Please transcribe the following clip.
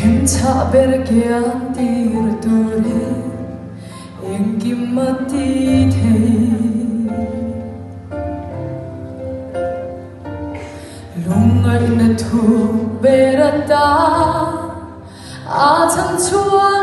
ta perché addirittura in chi mattite lunga in tu berata a tantua